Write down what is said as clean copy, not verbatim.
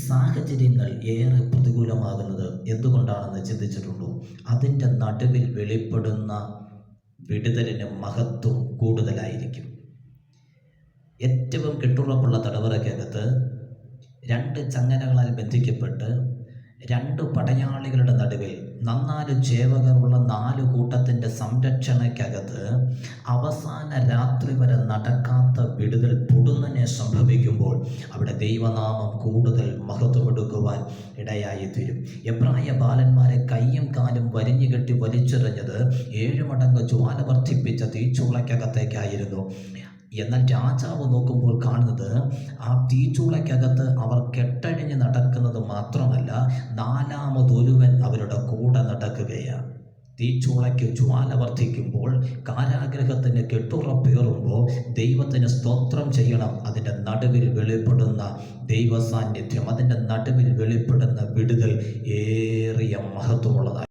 സാഹചര്യങ്ങൾ ഏറെ പ്രതികൂലമാകുന്നത് എന്തുകൊണ്ടാണെന്ന് ചിന്തിച്ചിട്ടുണ്ടോ? അതിൻ്റെ നടുവിൽ വെളിപ്പെടുന്ന വിടുതലിന് മഹത്വം കൂടുതലായിരിക്കും. ഏറ്റവും കെട്ടുറപ്പുള്ള തടവറയ്ക്കകത്ത് 2 ചങ്ങലകളാൽ ബന്ധിക്കപ്പെട്ട് 2 പടയാളികളുടെ നടുവിൽ 4 ചേവകരുള്ള 4 കൂട്ടത്തിൻ്റെ സംരക്ഷണയ്ക്കകത്ത് അവസാന രാത്രി വരെ നടക്കാത്ത വിടുതൽ പൊടുന്നനെ സംഭവിക്കുമ്പോൾ അവിടെ ദൈവനാമം കൂടുതൽ മഹത്വമെടുക്കുവാൻ ഇടയായി തീരും. എബ്രായ ബാലന്മാരെ കയ്യും കാലും വരിഞ്ഞുകെട്ടി വലിച്ചെറിഞ്ഞത് 7 മടങ്ങ് ജ്വാല വർദ്ധിപ്പിച്ച തീച്ചൂളയ്ക്കകത്തേക്കായിരുന്നു. എന്നാൽ രാജാവ് നോക്കുമ്പോൾ കാണുന്നത് ആ തീച്ചൂളയ്ക്കകത്ത് അവർ കെട്ടഴിഞ്ഞ് നടക്കുന്നത് മാത്രമല്ല, 4മതൊരുവൻ അവരുടെ കൂടെ നടക്കുകയാണ്. തീച്ചൂളയ്ക്ക് ജ്വാല വർദ്ധിക്കുമ്പോൾ, കാരാഗ്രഹത്തിന് കെട്ടുറപ്പേറുമ്പോൾ ദൈവത്തിന് സ്തോത്രം ചെയ്യണം. അതിൻ്റെ നടുവിൽ വെളിപ്പെടുന്ന ദൈവസാന്നിധ്യം, അതിൻ്റെ നടുവിൽ വെളിപ്പെടുന്ന വിടുതൽ ഏറിയ മഹത്വമുള്ളതാണ്.